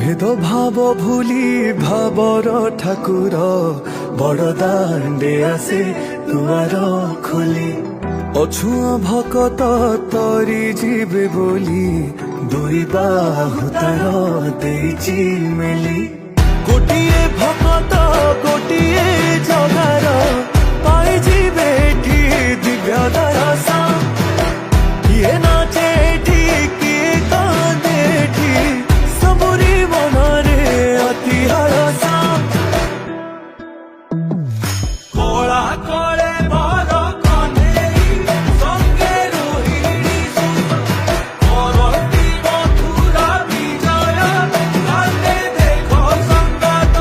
भेद भाव भूली भावर ठाकुर बड़ दांडे आसे दुआर खोली अछुआ भकत तरी जीवे बोली दुई बाहु तार देइछि मेली गोटिए भकत गोटिए जगार पाई जीवे ठी दिव्य दरसा किए नाचे ठी किए कांदे ठी सबुरी मनरे अति हरसा कोला कोले बर कन्हेई संगे रोहिणी परती मथुरा विजय कांदे देखो संगत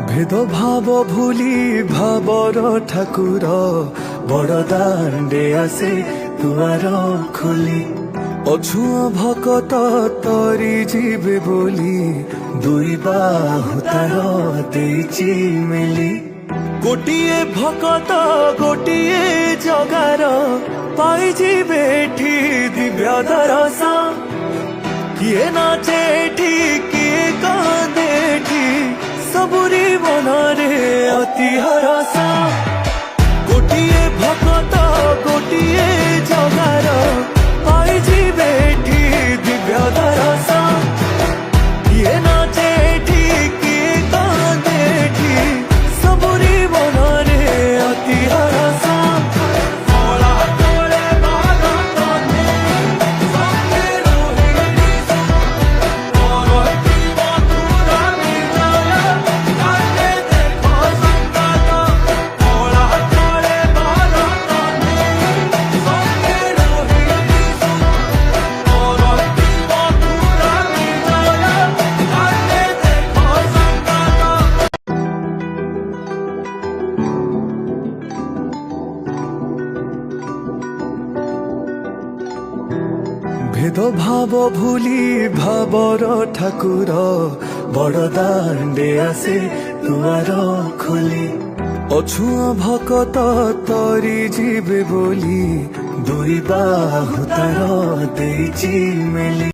भेद भाव भूली भावर ठाकुर बड़ दांडे आसे दुआर खोली अछुआ भकत तरी जीवे बोली दुई बाहु तार देइछि मेली गोटिए भकत गोटिए जगार पाई जीवे ठी दिव्य दरसा किए नाचे ठी किए कांदे ठी सबुरी मनरे अति हरसा गोटिए भकत गोटिए जगार पाई जीवे ठी दिव्य दरसा किए नाचे ठी किए कांदे ठी सबुरी मनरे अति हरसा कोला कोले बर कन्हेई संगे रोहिणी परती मथुरा विजय कांदे देखो संगत कोला कोले बर कन्हेई संगे रोहिणी परती मथुरा विजय कांदे देखो संगत भेद भाव भूली भावर ठाकुर बड़ दांडे आसे दुआर खोली अछुआ भकत तरी जीवे बोली दुई बाहु तार देइछि मेली।